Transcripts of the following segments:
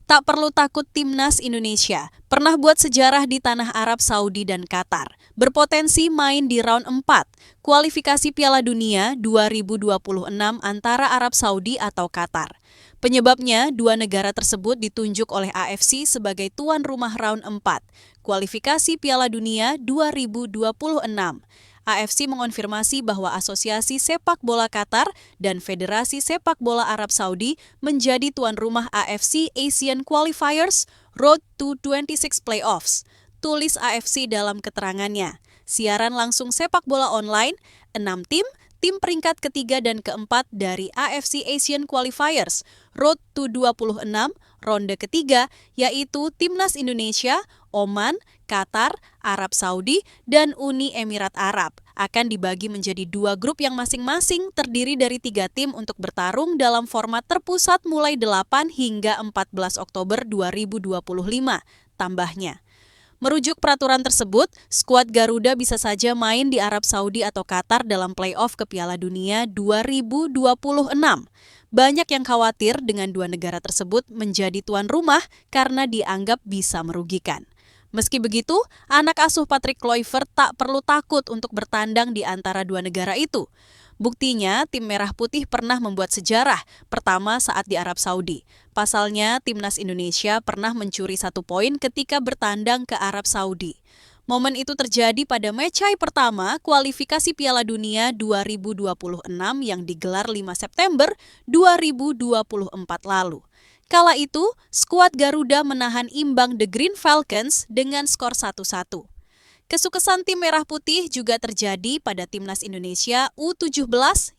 Tak perlu takut timnas Indonesia, pernah buat sejarah di tanah Arab Saudi dan Qatar, berpotensi main di round 4, kualifikasi Piala Dunia 2026 antara Arab Saudi atau Qatar. Penyebabnya, dua negara tersebut ditunjuk oleh AFC sebagai tuan rumah round 4, kualifikasi Piala Dunia 2026. AFC mengonfirmasi bahwa Asosiasi Sepak Bola Qatar dan Federasi Sepak Bola Arab Saudi menjadi tuan rumah AFC Asian Qualifiers Road to 26 Playoffs. Tulis AFC dalam keterangannya. Siaran langsung sepak bola online, 6 tim peringkat ketiga dan keempat dari AFC Asian Qualifiers Road to 26 ronde ketiga, yaitu Timnas Indonesia, Oman, Qatar, Arab Saudi, dan Uni Emirat Arab, akan dibagi menjadi dua grup yang masing-masing terdiri dari 3 tim untuk bertarung dalam format terpusat mulai 8 hingga 14 Oktober 2025, tambahnya. Merujuk peraturan tersebut, skuad Garuda bisa saja main di Arab Saudi atau Qatar dalam play-off ke Piala Dunia 2026. Banyak yang khawatir dengan dua negara tersebut menjadi tuan rumah karena dianggap bisa merugikan. Meski begitu, anak asuh Patrick Kluivert tak perlu takut untuk bertandang di antara dua negara itu. Buktinya, tim Merah Putih pernah membuat sejarah, pertama saat di Arab Saudi. Pasalnya, Timnas Indonesia pernah mencuri 1 poin ketika bertandang ke Arab Saudi. Momen itu terjadi pada matchday pertama kualifikasi Piala Dunia 2026 yang digelar 5 September 2024 lalu. Kala itu, skuad Garuda menahan imbang The Green Falcons dengan skor 1-1. Kesuksesan tim Merah Putih juga terjadi pada Timnas Indonesia U17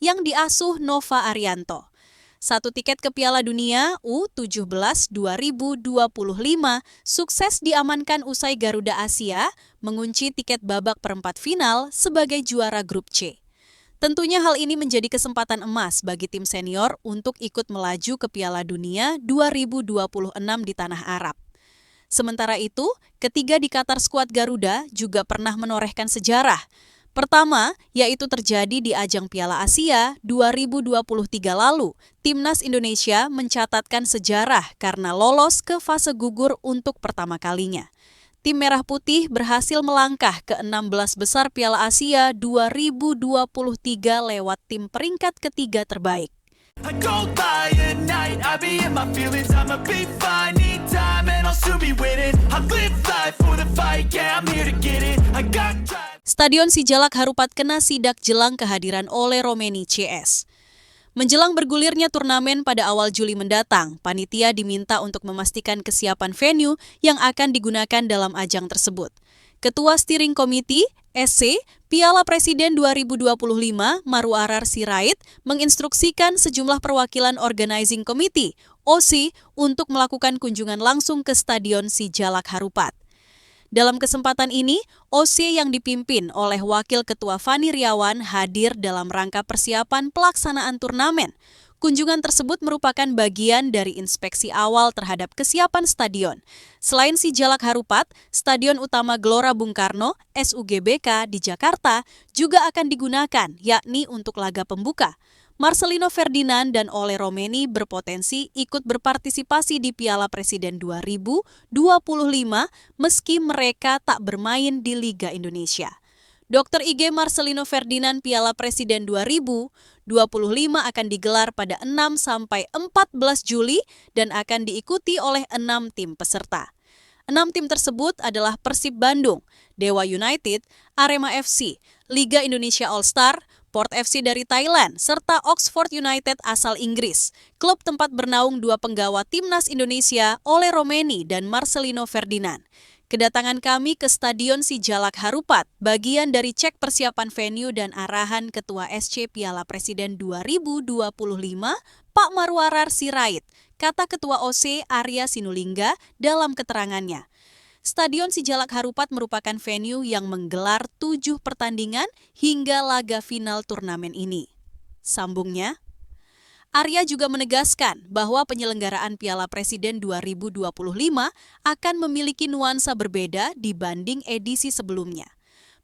yang diasuh Nova Arianto. 1 tiket ke Piala Dunia U17 2025 sukses diamankan usai Garuda Asia mengunci tiket babak perempat final sebagai juara grup C. Tentunya hal ini menjadi kesempatan emas bagi tim senior untuk ikut melaju ke Piala Dunia 2026 di tanah Arab. Sementara itu, ketiga di Qatar skuad Garuda juga pernah menorehkan sejarah. Pertama, yaitu terjadi di ajang Piala Asia 2023 lalu. Timnas Indonesia mencatatkan sejarah karena lolos ke fase gugur untuk pertama kalinya. Tim Merah Putih berhasil melangkah ke 16 besar Piala Asia 2023 lewat tim peringkat ketiga terbaik. I don't lie at night, I be in my feelings, I'ma be fine, need time and I'll soon be winning. I live life for the fight, yeah I'm here to get it. I got drive. Stadion Sijalak Harupat kena sidak jelang kehadiran Ole Romeni CS. Menjelang bergulirnya turnamen pada awal Juli mendatang, panitia diminta untuk memastikan kesiapan venue yang akan digunakan dalam ajang tersebut. Ketua Steering Committee, SC, Piala Presiden 2025, Marwarar Sirait, menginstruksikan sejumlah perwakilan Organizing Committee, OC, untuk melakukan kunjungan langsung ke Stadion Sijalak Harupat. Dalam kesempatan ini, OC yang dipimpin oleh Wakil Ketua Fani Riawan hadir dalam rangka persiapan pelaksanaan turnamen. Kunjungan tersebut merupakan bagian dari inspeksi awal terhadap kesiapan stadion. Selain Sijalak Harupat, Stadion Utama Gelora Bung Karno, SUGBK di Jakarta juga akan digunakan, yakni untuk laga pembuka. Marcelino Ferdinand dan Ole Romeni berpotensi ikut berpartisipasi di Piala Presiden 2025 meski mereka tak bermain di Liga Indonesia. Dr. IG Marcelino Ferdinand Piala Presiden 2025 akan digelar pada 6-14 Juli dan akan diikuti oleh 6 tim peserta. 6 tim tersebut adalah Persib Bandung, Dewa United, Arema FC, Liga Indonesia All-Star, Port FC dari Thailand, serta Oxford United asal Inggris. Klub tempat bernaung 2 penggawa Timnas Indonesia, Ole Romeni dan Marcelino Ferdinand. Kedatangan kami ke Stadion Sijalak Harupat, bagian dari cek persiapan venue dan arahan Ketua SC Piala Presiden 2025, Pak Marwarar Sirait, kata Ketua OC Arya Sinulinga dalam keterangannya. Stadion Sijalak Harupat merupakan venue yang menggelar 7 pertandingan hingga laga final turnamen ini. Sambungnya, Arya juga menegaskan bahwa penyelenggaraan Piala Presiden 2025 akan memiliki nuansa berbeda dibanding edisi sebelumnya.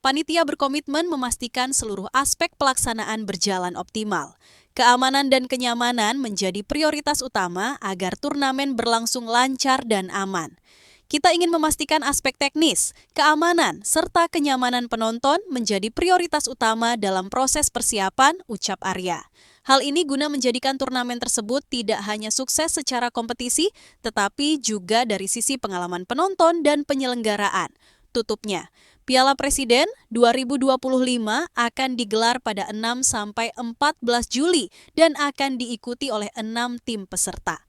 Panitia berkomitmen memastikan seluruh aspek pelaksanaan berjalan optimal. Keamanan dan kenyamanan menjadi prioritas utama agar turnamen berlangsung lancar dan aman. Kita ingin memastikan aspek teknis, keamanan, serta kenyamanan penonton menjadi prioritas utama dalam proses persiapan, ucap Arya. Hal ini guna menjadikan turnamen tersebut tidak hanya sukses secara kompetisi, tetapi juga dari sisi pengalaman penonton dan penyelenggaraan. Tutupnya, Piala Presiden 2025 akan digelar pada 6-14 Juli dan akan diikuti oleh 6 tim peserta.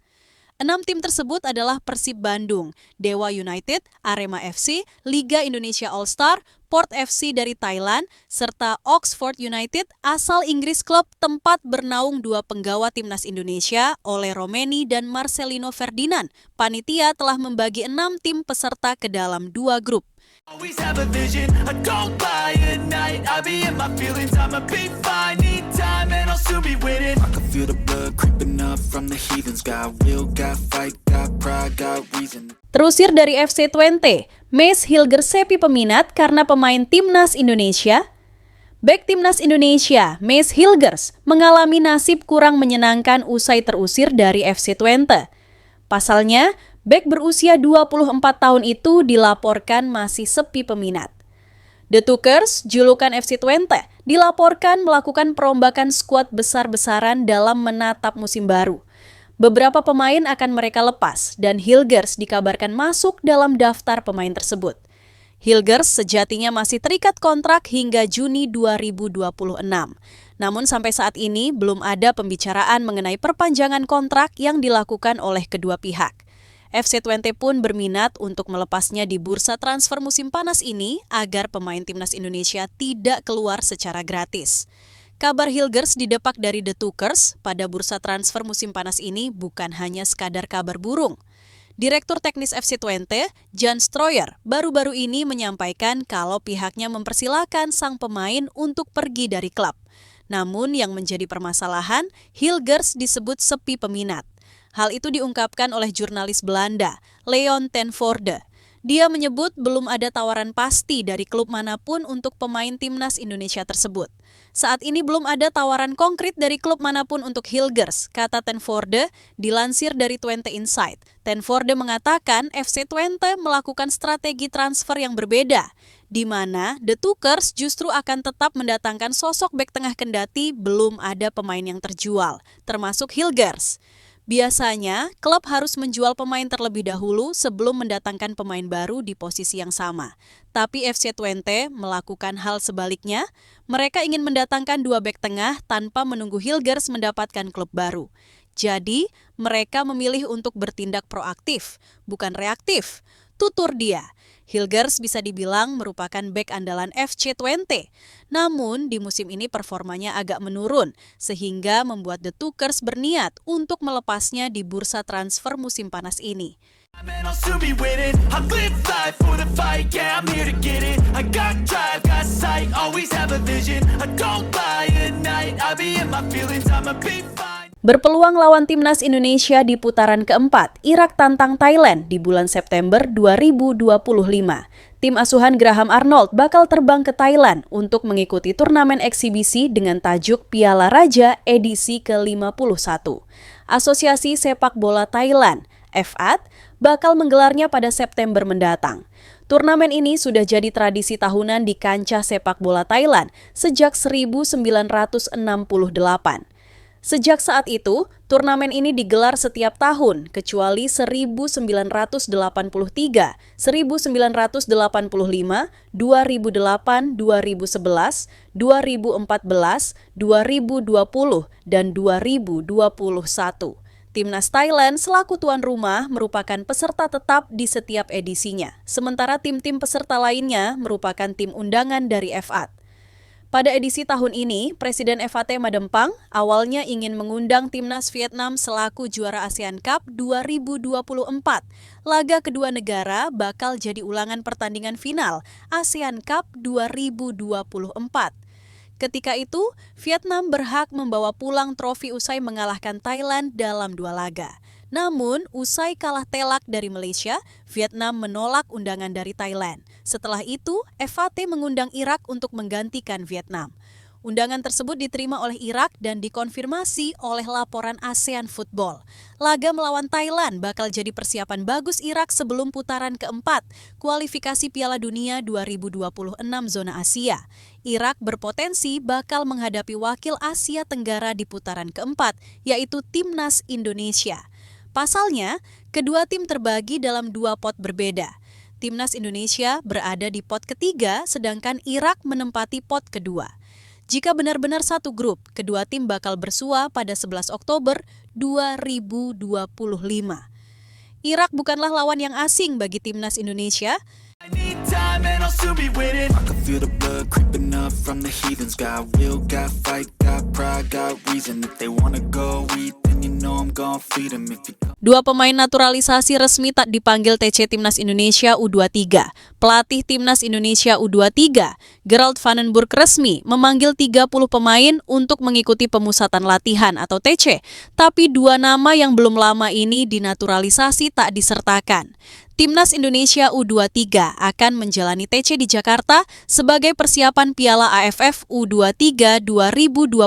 6 tim tersebut adalah Persib Bandung, Dewa United, Arema FC, Liga Indonesia All-Star, Port FC dari Thailand, serta Oxford United asal Inggris, klub tempat bernaung dua penggawa timnas Indonesia, Ole Romeni dan Marcelino Ferdinand. Panitia telah membagi 6 tim peserta ke dalam 2 grup. Always have a vision, I don't buy at night, I be in my feelings, I'ma be fine, need time and I'll soon be winning. I can feel the blood creeping up from the heathens, got will, got fight, got pride, got reason. Terusir dari FC Twente, Mace Hilgers sepi peminat karena pemain timnas Indonesia. Bek timnas Indonesia, Mace Hilgers, mengalami nasib kurang menyenangkan usai terusir dari FC Twente. Pasalnya, bek berusia 24 tahun itu dilaporkan masih sepi peminat. The Tukers, julukan FC Twente, dilaporkan melakukan perombakan skuad besar-besaran dalam menatap musim baru. Beberapa pemain akan mereka lepas dan Hilgers dikabarkan masuk dalam daftar pemain tersebut. Hilgers sejatinya masih terikat kontrak hingga Juni 2026. Namun sampai saat ini belum ada pembicaraan mengenai perpanjangan kontrak yang dilakukan oleh kedua pihak. FC Twente pun berminat untuk melepasnya di bursa transfer musim panas ini agar pemain timnas Indonesia tidak keluar secara gratis. Kabar Hilgers didepak dari The Tukers pada bursa transfer musim panas ini bukan hanya sekadar kabar burung. Direktur teknis FC Twente, Jan Stroyer, baru-baru ini menyampaikan kalau pihaknya mempersilahkan sang pemain untuk pergi dari klub. Namun yang menjadi permasalahan, Hilgers disebut sepi peminat. Hal itu diungkapkan oleh jurnalis Belanda, Leon ten Voorde. Dia menyebut belum ada tawaran pasti dari klub manapun untuk pemain timnas Indonesia tersebut. Saat ini belum ada tawaran konkret dari klub manapun untuk Hilgers, kata ten Voorde, dilansir dari Twente Insight. Ten Voorde mengatakan FC Twente melakukan strategi transfer yang berbeda, di mana The Tukers justru akan tetap mendatangkan sosok bek tengah kendati belum ada pemain yang terjual, termasuk Hilgers. Biasanya, klub harus menjual pemain terlebih dahulu sebelum mendatangkan pemain baru di posisi yang sama. Tapi FC Twente melakukan hal sebaliknya. Mereka ingin mendatangkan 2 bek tengah tanpa menunggu Hilgers mendapatkan klub baru. Jadi, mereka memilih untuk bertindak proaktif, bukan reaktif. Tutur dia. Hilgers bisa dibilang merupakan bek andalan FC Twente. Namun, di musim ini performanya agak menurun, sehingga membuat The Tukers berniat untuk melepasnya di bursa transfer musim panas ini. Berpeluang lawan timnas Indonesia di putaran keempat, Irak tantang Thailand di bulan September 2025. Tim asuhan Graham Arnold bakal terbang ke Thailand untuk mengikuti turnamen eksibisi dengan tajuk Piala Raja edisi ke-51. Asosiasi Sepak Bola Thailand, FAT, bakal menggelarnya pada September mendatang. Turnamen ini sudah jadi tradisi tahunan di kancah sepak bola Thailand sejak 1968. Sejak saat itu, turnamen ini digelar setiap tahun, kecuali 1983, 1985, 2008, 2011, 2014, 2020, dan 2021. Timnas Thailand selaku tuan rumah merupakan peserta tetap di setiap edisinya, sementara tim-tim peserta lainnya merupakan tim undangan dari FAT. Pada edisi tahun ini, Presiden FAT Madempang awalnya ingin mengundang timnas Vietnam selaku juara ASEAN Cup 2024. Laga kedua negara bakal jadi ulangan pertandingan final ASEAN Cup 2024. Ketika itu, Vietnam berhak membawa pulang trofi usai mengalahkan Thailand dalam 2 laga. Namun, usai kalah telak dari Malaysia, Vietnam menolak undangan dari Thailand. Setelah itu, FAT mengundang Irak untuk menggantikan Vietnam. Undangan tersebut diterima oleh Irak dan dikonfirmasi oleh laporan ASEAN Football. Laga melawan Thailand bakal jadi persiapan bagus Irak sebelum putaran keempat kualifikasi Piala Dunia 2026 zona Asia. Irak berpotensi bakal menghadapi wakil Asia Tenggara di putaran keempat, yaitu Timnas Indonesia. Pasalnya, kedua tim terbagi dalam dua pot berbeda. Timnas Indonesia berada di pot ketiga, sedangkan Irak menempati pot kedua. Jika benar-benar satu grup, kedua tim bakal bersua pada 11 Oktober 2025. Irak bukanlah lawan yang asing bagi Timnas Indonesia. I need time and I'll soon be winning. I can feel the blood creeping up from the heathens. Got will, got fight, got pride, got reason. If they wanna go eat, then you know I'm gon' feed them. If you come. Dua pemain naturalisasi resmi tak dipanggil TC Timnas Indonesia U23. Pelatih Timnas Indonesia U23, Gerald Vandenburg resmi memanggil 30 pemain untuk mengikuti pemusatan latihan atau TC. Tapi dua nama yang belum lama ini dinaturalisasi tak disertakan. Timnas Indonesia U23 akan menjalani TC di Jakarta sebagai persiapan Piala AFF U23 2025.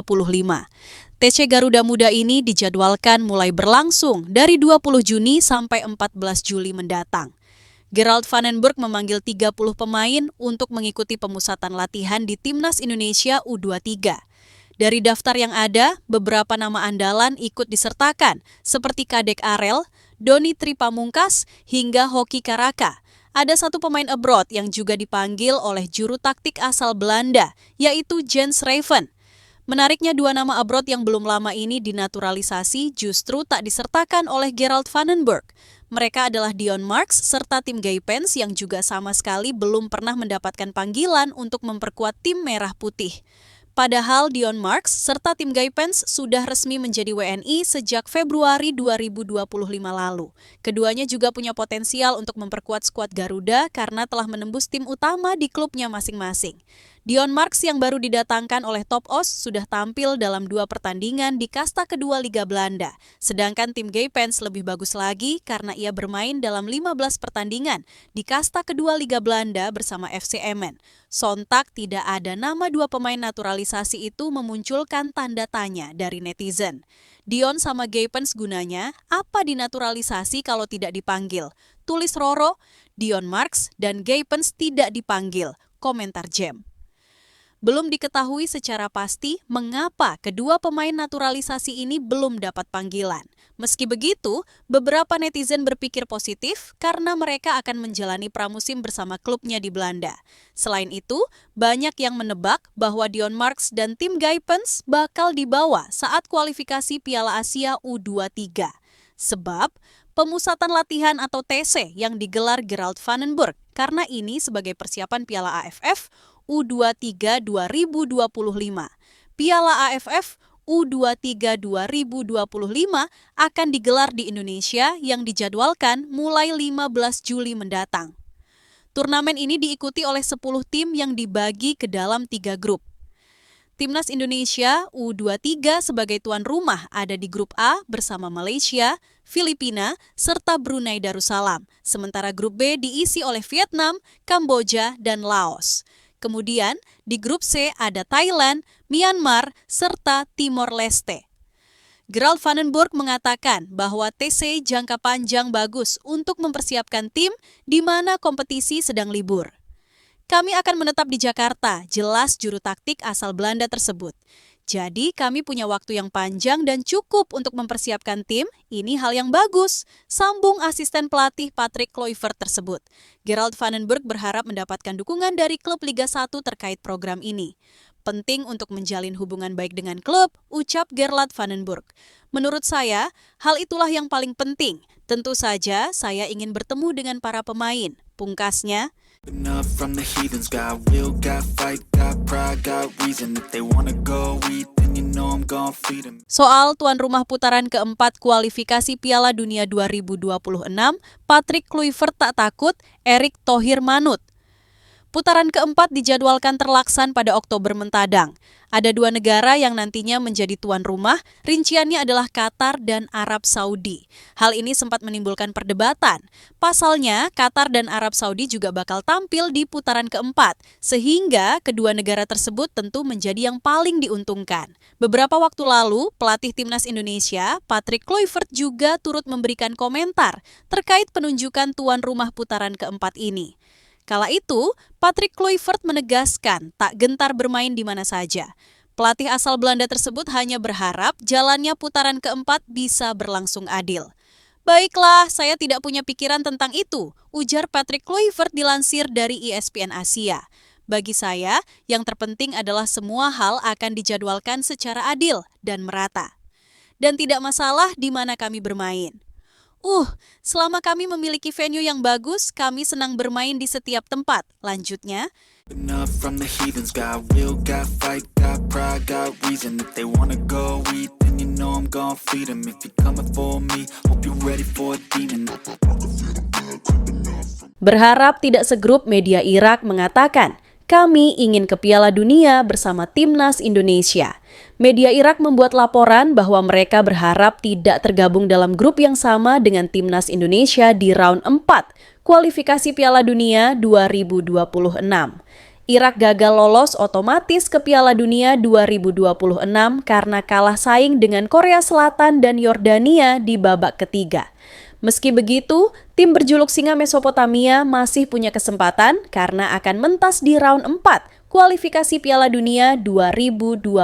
TC Garuda Muda ini dijadwalkan mulai berlangsung dari 20 Juni sampai 14 Juli mendatang. Gerald Vandenburg memanggil 30 pemain untuk mengikuti pemusatan latihan di Timnas Indonesia U23. Dari daftar yang ada, beberapa nama andalan ikut disertakan, seperti Kadek Arel, Doni Tripamungkas, hingga Hoki Karaka. Ada satu pemain abroad yang juga dipanggil oleh juru taktik asal Belanda, yaitu Jens Raven. Menariknya, dua nama abroad yang belum lama ini dinaturalisasi justru tak disertakan oleh Gerald Vandenburg. Mereka adalah Dion Marks serta tim Gaipens yang juga sama sekali belum pernah mendapatkan panggilan untuk memperkuat tim merah putih. Padahal Dion Marks serta tim Gaipens sudah resmi menjadi WNI sejak Februari 2025 lalu. Keduanya juga punya potensial untuk memperkuat skuad Garuda karena telah menembus tim utama di klubnya masing-masing. Dion Marks yang baru didatangkan oleh Top Os sudah tampil dalam 2 pertandingan di kasta kedua Liga Belanda. Sedangkan tim Gaipens lebih bagus lagi karena ia bermain dalam 15 pertandingan di kasta kedua Liga Belanda bersama FC Emmen. Sontak tidak ada nama 2 pemain naturalisasi itu memunculkan tanda tanya dari netizen. Dion sama Gaipens gunanya apa dinaturalisasi kalau tidak dipanggil? Tulis Roro, Dion Marks dan Gaipens tidak dipanggil. Komentar Jem. Belum diketahui secara pasti mengapa kedua pemain naturalisasi ini belum dapat panggilan. Meski begitu, beberapa netizen berpikir positif karena mereka akan menjalani pramusim bersama klubnya di Belanda. Selain itu, banyak yang menebak bahwa Dion Marks dan tim Gaipens bakal dibawa saat kualifikasi Piala Asia U23. Sebab pemusatan latihan atau TC yang digelar Gerald Vandenburg karena ini sebagai persiapan Piala AFF U23 2025. Piala AFF U23 2025 akan digelar di Indonesia yang dijadwalkan mulai 15 Juli mendatang. Turnamen ini diikuti oleh 10 tim yang dibagi ke dalam 3 grup. Timnas Indonesia U23 sebagai tuan rumah ada di grup A bersama Malaysia, Filipina, serta Brunei Darussalam. Sementara grup B diisi oleh Vietnam, Kamboja, dan Laos. Kemudian, di grup C ada Thailand, Myanmar, serta Timor Leste. Gerald Vandenburg mengatakan bahwa TC jangka panjang bagus untuk mempersiapkan tim di mana kompetisi sedang libur. Kami akan menetap di Jakarta, jelas juru taktik asal Belanda tersebut. Jadi kami punya waktu yang panjang dan cukup untuk mempersiapkan tim, ini hal yang bagus, sambung asisten pelatih Patrick Kluivert tersebut. Gerald Vandenburg berharap mendapatkan dukungan dari klub Liga 1 terkait program ini. Penting untuk menjalin hubungan baik dengan klub, ucap Gerald Vandenburg. Menurut saya, hal itulah yang paling penting. Tentu saja saya ingin bertemu dengan para pemain. Pungkasnya, Enough from the heathens. Got will, got fight, got pride, got reason. If they wanna go eat, then you know I'm gon' feed them. soal tuan rumah putaran keempat kualifikasi Piala Dunia 2026, Patrick Kluivert tak takut, Erick Thohir manut. Putaran keempat dijadwalkan terlaksan pada Oktober mendatang. Ada dua negara yang nantinya menjadi tuan rumah, rinciannya adalah Qatar dan Arab Saudi. Hal ini sempat menimbulkan perdebatan. Pasalnya, Qatar dan Arab Saudi juga bakal tampil di putaran keempat, sehingga kedua negara tersebut tentu menjadi yang paling diuntungkan. Beberapa waktu lalu, pelatih timnas Indonesia, Patrick Kluivert juga turut memberikan komentar terkait penunjukan tuan rumah putaran keempat ini. Kala itu, Patrick Kluivert menegaskan tak gentar bermain di mana saja. Pelatih asal Belanda tersebut hanya berharap jalannya putaran keempat bisa berlangsung adil. Baiklah, saya tidak punya pikiran tentang itu, ujar Patrick Kluivert dilansir dari ESPN Asia. Bagi saya, yang terpenting adalah semua hal akan dijadwalkan secara adil dan merata. Dan tidak masalah di mana kami bermain. Selama kami memiliki venue yang bagus, kami senang bermain di setiap tempat. Lanjutnya, Enough from the heathens, got will, got fight, got pride, got reason. If they wanna go eat, then you know I'm gon' feed them. If you're coming for me, hope you're ready for a demon. berharap tidak segrup media Irak mengatakan, kami ingin ke Piala Dunia bersama Timnas Indonesia. Media Irak membuat laporan bahwa mereka berharap tidak tergabung dalam grup yang sama dengan Timnas Indonesia di round 4 kualifikasi Piala Dunia 2026. Irak gagal lolos otomatis ke Piala Dunia 2026 karena kalah saing dengan Korea Selatan dan Yordania di babak ketiga. Meski begitu, tim berjuluk Singa Mesopotamia masih punya kesempatan karena akan mentas di round 4 kualifikasi Piala Dunia 2026.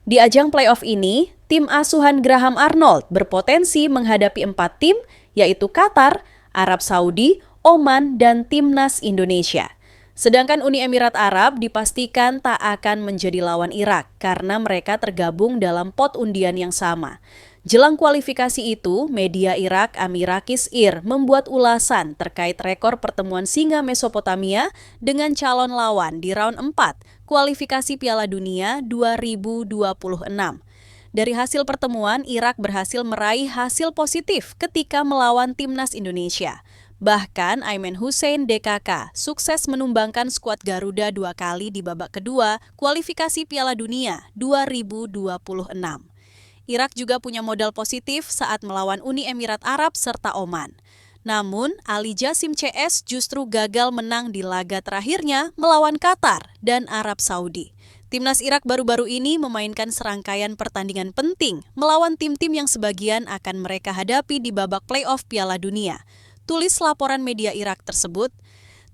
Di ajang playoff ini, tim asuhan Graham Arnold berpotensi menghadapi 4 tim, yaitu Qatar, Arab Saudi, Oman, dan Timnas Indonesia. Sedangkan Uni Emirat Arab dipastikan tak akan menjadi lawan Irak karena mereka tergabung dalam pot undian yang sama. Jelang kualifikasi itu, media Irak Amirakis Ir membuat ulasan terkait rekor pertemuan Singa Mesopotamia dengan calon lawan di round 4 kualifikasi Piala Dunia 2026. Dari hasil pertemuan, Irak berhasil meraih hasil positif ketika melawan Timnas Indonesia. Bahkan Aiman Hussein DKK sukses menumbangkan skuad Garuda 2 kali di babak kedua kualifikasi Piala Dunia 2026. Irak juga punya modal positif saat melawan Uni Emirat Arab serta Oman. Namun, Ali Jasim CS justru gagal menang di laga terakhirnya melawan Qatar dan Arab Saudi. Timnas Irak baru-baru ini memainkan serangkaian pertandingan penting melawan tim-tim yang sebagian akan mereka hadapi di babak playoff Piala Dunia. Tulis laporan media Irak tersebut,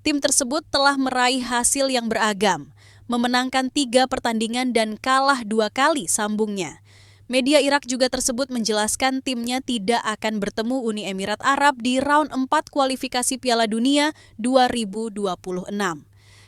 tim tersebut telah meraih hasil yang beragam, memenangkan 3 pertandingan dan kalah 2 kali sambungnya. Media Irak juga tersebut menjelaskan timnya tidak akan bertemu Uni Emirat Arab di round 4 kualifikasi Piala Dunia 2026.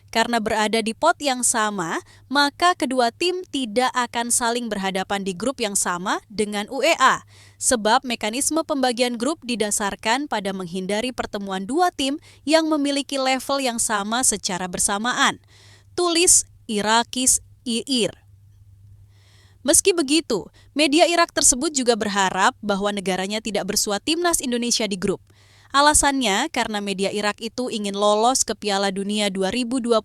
Karena berada di pot yang sama, maka kedua tim tidak akan saling berhadapan di grup yang sama dengan UEA, sebab mekanisme pembagian grup didasarkan pada menghindari pertemuan dua tim yang memiliki level yang sama secara bersamaan. Tulis Irakis Ir. Meski begitu, media Irak tersebut juga berharap bahwa negaranya tidak bersua Timnas Indonesia di grup. Alasannya karena media Irak itu ingin lolos ke Piala Dunia 2026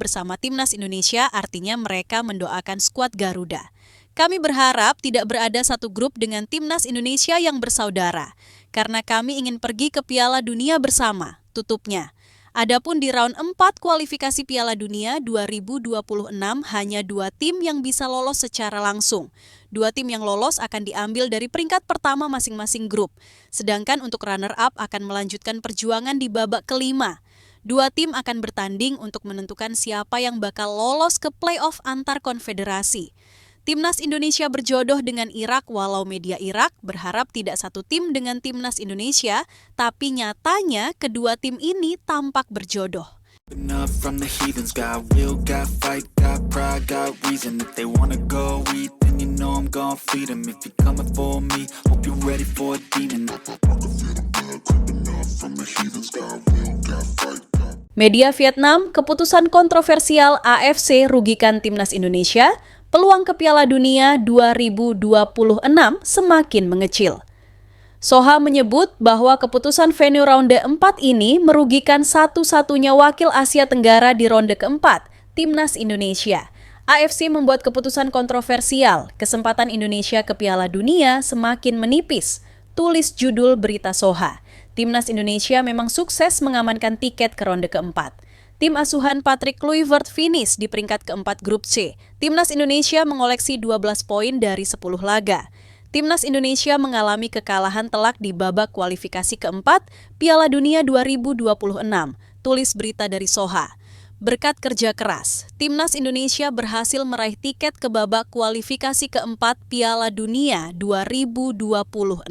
bersama Timnas Indonesia, artinya mereka mendoakan skuad Garuda. Kami berharap tidak berada satu grup dengan Timnas Indonesia yang bersaudara, karena kami ingin pergi ke Piala Dunia bersama, tutupnya. Adapun di round 4 kualifikasi Piala Dunia 2026 hanya 2 tim yang bisa lolos secara langsung. 2 tim yang lolos akan diambil dari peringkat pertama masing-masing grup. Sedangkan untuk runner-up akan melanjutkan perjuangan di babak kelima. 2 tim akan bertanding untuk menentukan siapa yang bakal lolos ke playoff antar konfederasi. Timnas Indonesia berjodoh dengan Irak walau media Irak berharap tidak satu tim dengan Timnas Indonesia, tapi nyatanya kedua tim ini tampak berjodoh. Enough from the heathens, got will, got fight, got pride, got reason. If they wanna go eat, then you know I'm gon' feed them. If you're coming for me, hope you're ready for a demon. Media Vietnam, keputusan kontroversial AFC rugikan Timnas Indonesia, peluang ke Piala Dunia 2026 semakin mengecil. Soha menyebut bahwa keputusan venue ronde 4 ini merugikan satu-satunya wakil Asia Tenggara di ronde keempat, Timnas Indonesia. AFC membuat keputusan kontroversial, kesempatan Indonesia ke Piala Dunia semakin menipis. Tulis judul berita Soha. Timnas Indonesia memang sukses mengamankan tiket ke ronde keempat. Tim asuhan Patrick Kluivert finish di peringkat keempat grup C. Timnas Indonesia mengoleksi 12 poin dari 10 laga. Timnas Indonesia mengalami kekalahan telak di babak kualifikasi keempat Piala Dunia 2026. Tulis berita dari Soha. Berkat kerja keras, Timnas Indonesia berhasil meraih tiket ke babak kualifikasi keempat Piala Dunia 2026.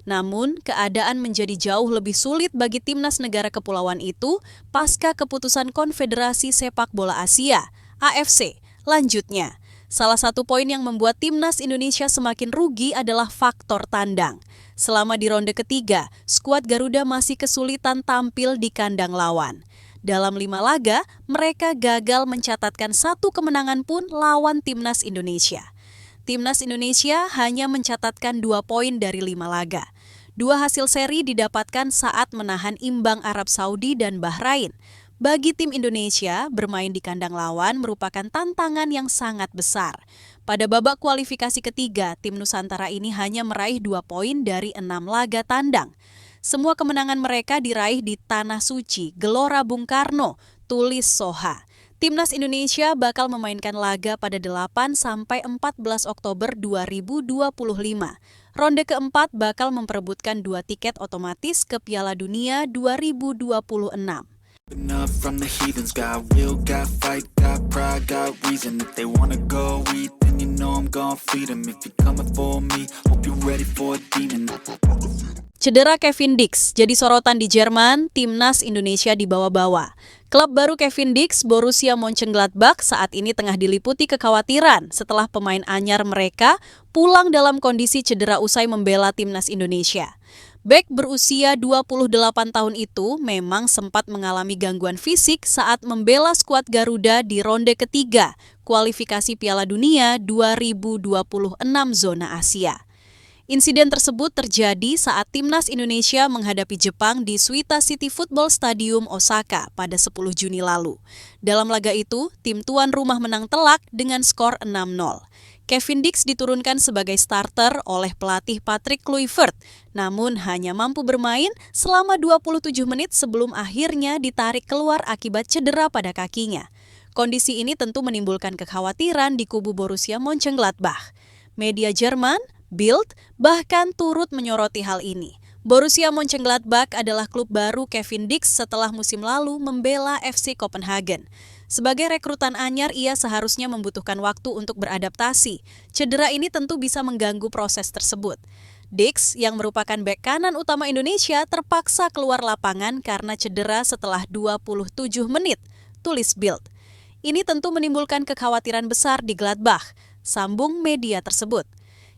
Namun, keadaan menjadi jauh lebih sulit bagi timnas negara kepulauan itu pasca keputusan Konfederasi Sepak Bola Asia, AFC. Lanjutnya, salah satu poin yang membuat timnas Indonesia semakin rugi adalah faktor tandang. Selama di ronde ketiga, skuad Garuda masih kesulitan tampil di kandang lawan. Dalam 5 laga, mereka gagal mencatatkan 1 kemenangan pun lawan timnas Indonesia. Timnas Indonesia hanya mencatatkan 2 poin dari 5 laga. 2 hasil seri didapatkan saat menahan imbang Arab Saudi dan Bahrain. Bagi tim Indonesia, bermain di kandang lawan merupakan tantangan yang sangat besar. Pada babak kualifikasi ketiga, tim Nusantara ini hanya meraih 2 poin dari 6 laga tandang. Semua kemenangan mereka diraih di Tanah Suci, Gelora Bung Karno, tulis Soha. Timnas Indonesia bakal memainkan laga pada 8-14 Oktober 2025. Ronde keempat bakal memperebutkan 2 tiket otomatis ke Piala Dunia 2026. Enough from the heathens, got will, got fight, got pride, got reason. If they wanna go eat, then you know I'm gon' feed them. If you're coming for me, hope you're ready for a demon. Cedera Kevin Dix jadi sorotan di Jerman, timnas Indonesia dibawa-bawa. Klub baru Kevin Dix, Borussia Mönchengladbach, saat ini tengah diliputi kekhawatiran setelah pemain anyar mereka pulang dalam kondisi cedera usai membela timnas Indonesia. Bek berusia 28 tahun itu memang sempat mengalami gangguan fisik saat membela skuad Garuda di ronde ketiga kualifikasi Piala Dunia 2026 zona Asia. Insiden tersebut terjadi saat timnas Indonesia menghadapi Jepang di Suita City Football Stadium Osaka pada 10 Juni lalu. Dalam laga itu, tim tuan rumah menang telak dengan skor 6-0. Kevin Dix diturunkan sebagai starter oleh pelatih Patrick Kluivert, namun hanya mampu bermain selama 27 menit sebelum akhirnya ditarik keluar akibat cedera pada kakinya. Kondisi ini tentu menimbulkan kekhawatiran di kubu Borussia Mönchengladbach. Media Jerman, Bild, bahkan turut menyoroti hal ini. Borussia Mönchengladbach adalah klub baru Kevin Dix setelah musim lalu membela FC Copenhagen. Sebagai rekrutan anyar, ia seharusnya membutuhkan waktu untuk beradaptasi. Cedera ini tentu bisa mengganggu proses tersebut. Dix, yang merupakan bek kanan utama Indonesia, terpaksa keluar lapangan karena cedera setelah 27 menit, tulis Bild. Ini tentu menimbulkan kekhawatiran besar di Gladbach, sambung media tersebut.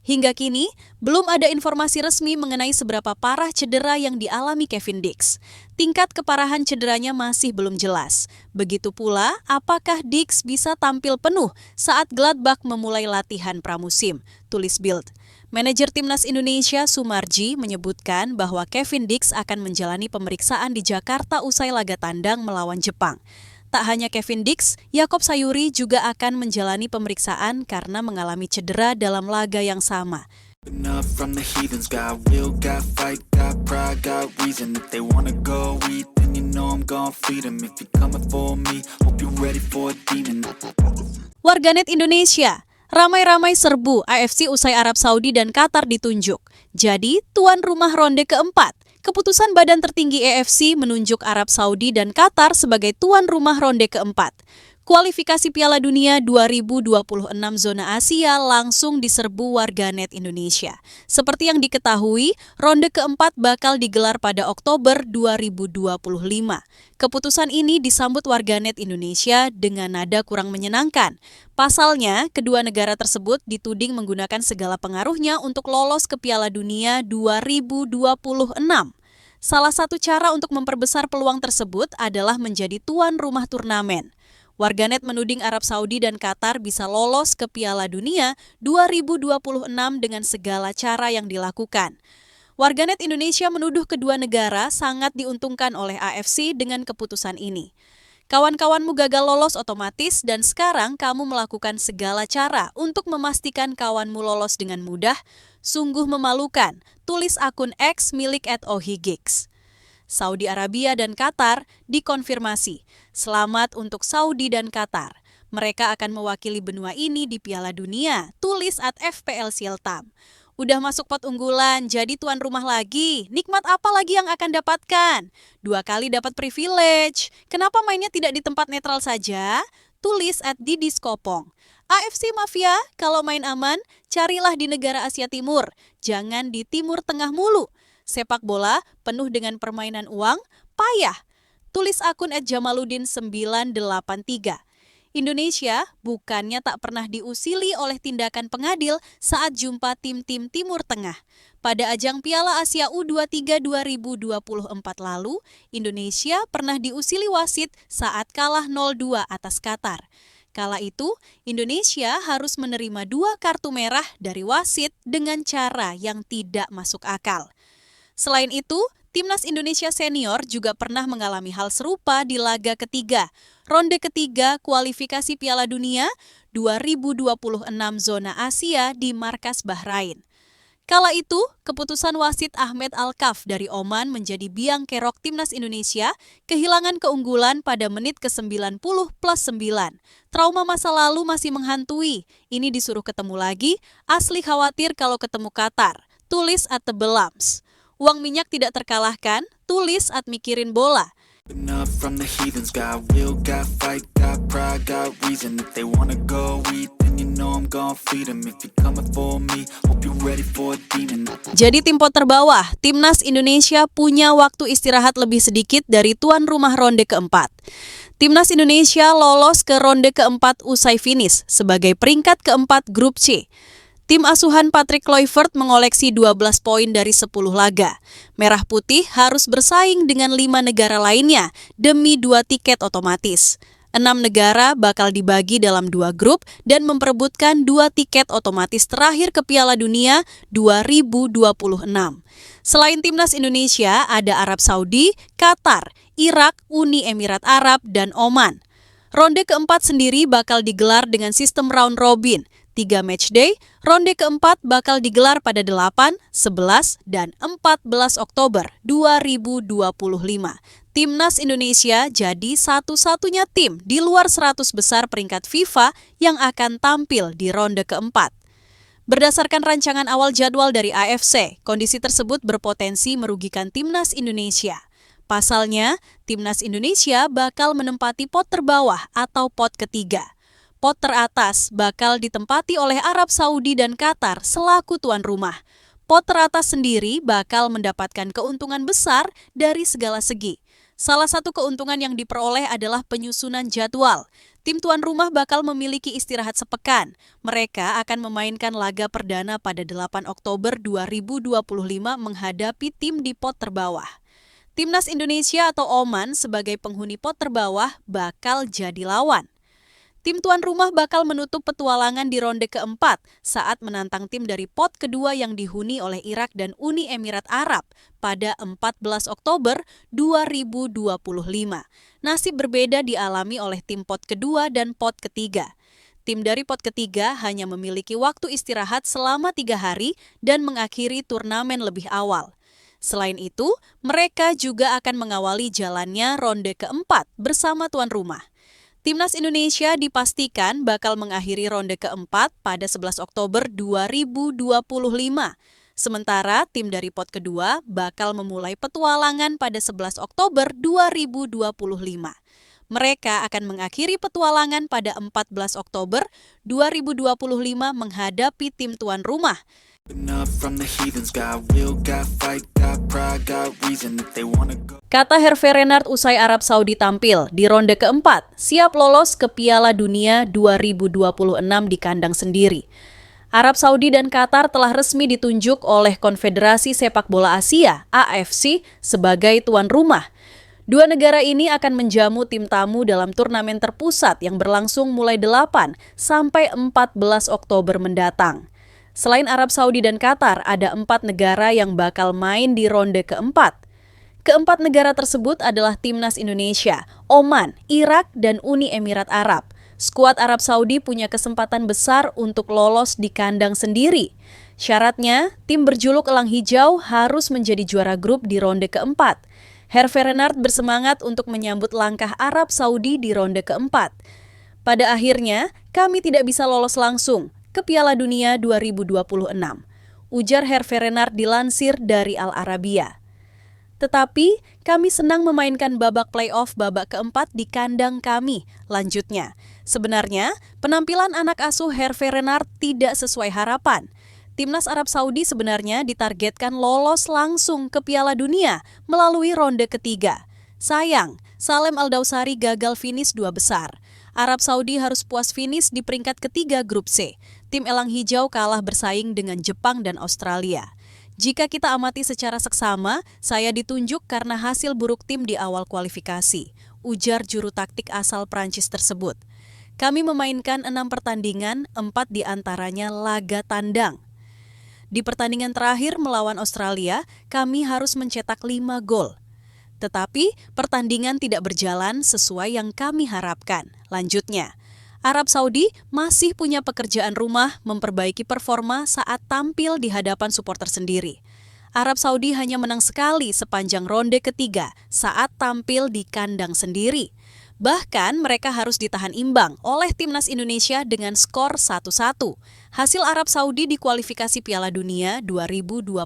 Hingga kini, belum ada informasi resmi mengenai seberapa parah cedera yang dialami Kevin Dix. Tingkat keparahan cederanya masih belum jelas. Begitu pula, apakah Dix bisa tampil penuh saat Gladbach memulai latihan pramusim, tulis Bild. Manajer Timnas Indonesia Sumarji menyebutkan bahwa Kevin Dix akan menjalani pemeriksaan di Jakarta usai laga tandang melawan Jepang. Tak hanya Kevin Dix, Yakob Sayuri juga akan menjalani pemeriksaan karena mengalami cedera dalam laga yang sama. Enough from the heathens, got will, got fight, got pride, got reason. If they wanna go eat, then you know I'm gon' feed them. If you're coming for me, hope you're ready for a demon. Warganet Indonesia, ramai-ramai serbu AFC usai Arab Saudi dan Qatar ditunjuk. Jadi, tuan rumah ronde keempat. Keputusan badan tertinggi AFC menunjuk Arab Saudi dan Qatar sebagai tuan rumah ronde keempat. Kualifikasi Piala Dunia 2026 zona Asia langsung diserbu warganet Indonesia. Seperti yang diketahui, ronde keempat bakal digelar pada Oktober 2025. Keputusan ini disambut warganet Indonesia dengan nada kurang menyenangkan. Pasalnya, kedua negara tersebut dituding menggunakan segala pengaruhnya untuk lolos ke Piala Dunia 2026. Salah satu cara untuk memperbesar peluang tersebut adalah menjadi tuan rumah turnamen. Warganet menuding Arab Saudi dan Qatar bisa lolos ke Piala Dunia 2026 dengan segala cara yang dilakukan. Warganet Indonesia menuduh kedua negara sangat diuntungkan oleh AFC dengan keputusan ini. Kawan-kawanmu gagal lolos otomatis dan sekarang kamu melakukan segala cara untuk memastikan kawanmu lolos dengan mudah? Sungguh memalukan, tulis akun X milik @ohigigs. Saudi Arabia dan Qatar dikonfirmasi. Selamat untuk Saudi dan Qatar. Mereka akan mewakili benua ini di Piala Dunia, tulis @FPL Siltam. Udah masuk pot unggulan, jadi tuan rumah lagi. Nikmat apa lagi yang akan dapatkan? 2 kali dapat privilege. Kenapa mainnya tidak di tempat netral saja? Tulis @didiskopong. AFC Mafia, kalau main aman, carilah di negara Asia Timur. Jangan di Timur Tengah mulu. Sepak bola penuh dengan permainan uang, payah. Tulis akun @jamaludin983. Indonesia bukannya tak pernah diusili oleh tindakan pengadil saat jumpa tim-tim Timur Tengah. Pada ajang Piala Asia U23 2024 lalu, Indonesia pernah diusili wasit saat kalah 0-2 atas Qatar. Kala itu, Indonesia harus menerima 2 kartu merah dari wasit dengan cara yang tidak masuk akal. Selain itu, Timnas Indonesia Senior juga pernah mengalami hal serupa di laga ketiga, ronde ketiga kualifikasi Piala Dunia 2026 zona Asia di Markas Bahrain. Kala itu, keputusan wasit Ahmed Al-Kaf dari Oman menjadi biang kerok Timnas Indonesia kehilangan keunggulan pada menit ke-90 plus 9. Trauma masa lalu masih menghantui, ini disuruh ketemu lagi, asli khawatir kalau ketemu Qatar, tulis @tebelams. Uang minyak tidak terkalahkan, tulis @mikirin bola. Up from the heathens, got will, got fight, got pride, got reason. If they wanna go eat, then you know I'm gon' feed them. If you're coming for me, hope you're ready for a demon. Jadi tim pot terbawah, Timnas Indonesia punya waktu istirahat lebih sedikit dari tuan rumah ronde keempat. Timnas Indonesia lolos ke ronde keempat usai finish sebagai peringkat keempat grup C. Tim asuhan Patrick Kluivert mengoleksi 12 poin dari 10 laga. Merah Putih harus bersaing dengan 5 negara lainnya demi 2 tiket otomatis. 6 negara bakal dibagi dalam 2 grup dan memperebutkan 2 tiket otomatis terakhir ke Piala Dunia 2026. Selain Timnas Indonesia, ada Arab Saudi, Qatar, Irak, Uni Emirat Arab, dan Oman. Ronde keempat sendiri bakal digelar dengan sistem round robin. 3 matchday, ronde keempat bakal digelar pada 8, 11, dan 14 Oktober 2025. Timnas Indonesia jadi satu-satunya tim di luar 100 besar peringkat FIFA yang akan tampil di ronde keempat. Berdasarkan rancangan awal jadwal dari AFC, kondisi tersebut berpotensi merugikan Timnas Indonesia. Pasalnya, Timnas Indonesia bakal menempati pot terbawah atau pot ketiga. Pot teratas bakal ditempati oleh Arab Saudi dan Qatar selaku tuan rumah. Pot teratas sendiri bakal mendapatkan keuntungan besar dari segala segi. Salah satu keuntungan yang diperoleh adalah penyusunan jadwal. Tim tuan rumah bakal memiliki istirahat sepekan. Mereka akan memainkan laga perdana pada 8 Oktober 2025 menghadapi tim di pot terbawah. Timnas Indonesia atau Oman sebagai penghuni pot terbawah bakal jadi lawan. Tim tuan rumah bakal menutup petualangan di ronde keempat saat menantang tim dari pot kedua yang dihuni oleh Irak dan Uni Emirat Arab pada 14 Oktober 2025. Nasib berbeda dialami oleh tim pot kedua dan pot ketiga. Tim dari pot ketiga hanya memiliki waktu istirahat selama 3 hari dan mengakhiri turnamen lebih awal. Selain itu, mereka juga akan mengawali jalannya ronde keempat bersama tuan rumah. Timnas Indonesia dipastikan bakal mengakhiri ronde keempat pada 11 Oktober 2025. Sementara tim dari pot kedua bakal memulai petualangan pada 11 Oktober 2025. Mereka akan mengakhiri petualangan pada 14 Oktober 2025 menghadapi tim tuan rumah. Kata Hervé Renard usai Arab Saudi tampil di ronde keempat, siap lolos ke Piala Dunia 2026 di kandang sendiri. Arab Saudi dan Qatar telah resmi ditunjuk oleh Konfederasi Sepak Bola Asia (AFC) sebagai tuan rumah. 2 negara ini akan menjamu tim tamu dalam turnamen terpusat yang berlangsung mulai 8 sampai 14 Oktober mendatang. Selain Arab Saudi dan Qatar, ada 4 negara yang bakal main di ronde keempat. Keempat negara tersebut adalah Timnas Indonesia, Oman, Irak, dan Uni Emirat Arab. Skuad Arab Saudi punya kesempatan besar untuk lolos di kandang sendiri. Syaratnya, tim berjuluk Elang Hijau harus menjadi juara grup di ronde keempat. Hervé Renard bersemangat untuk menyambut langkah Arab Saudi di ronde keempat. Pada akhirnya, kami tidak bisa lolos langsung ke Piala Dunia 2026. Ujar Hervé Renard dilansir dari Al Arabiya. Tetapi, kami senang memainkan babak playoff babak keempat di kandang kami, lanjutnya. Sebenarnya, penampilan anak asuh Hervé Renard tidak sesuai harapan. Timnas Arab Saudi sebenarnya ditargetkan lolos langsung ke Piala Dunia melalui ronde ketiga. Sayang, Salem Al-Dawsari gagal finish 2 besar. Arab Saudi harus puas finish di peringkat ketiga grup C. Tim Elang Hijau kalah bersaing dengan Jepang dan Australia. Jika kita amati secara seksama, saya ditunjuk karena hasil buruk tim di awal kualifikasi, ujar juru taktik asal Prancis tersebut. Kami memainkan 6 pertandingan, 4 diantaranya laga tandang. Di pertandingan terakhir melawan Australia, kami harus mencetak 5 gol. Tetapi pertandingan tidak berjalan sesuai yang kami harapkan. Lanjutnya, Arab Saudi masih punya pekerjaan rumah memperbaiki performa saat tampil di hadapan supporter sendiri. Arab Saudi hanya menang sekali sepanjang ronde ketiga saat tampil di kandang sendiri. Bahkan mereka harus ditahan imbang oleh Timnas Indonesia dengan skor 1-1. Hasil Arab Saudi di kualifikasi Piala Dunia 2026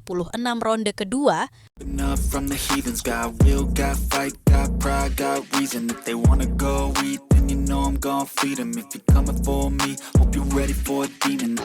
ronde kedua Enough from the heathens, got will, got fight, got pride, got reason. If they wanna go eat, then you know I'm gon' feed them. If you're coming for me, hope you're ready for a demon.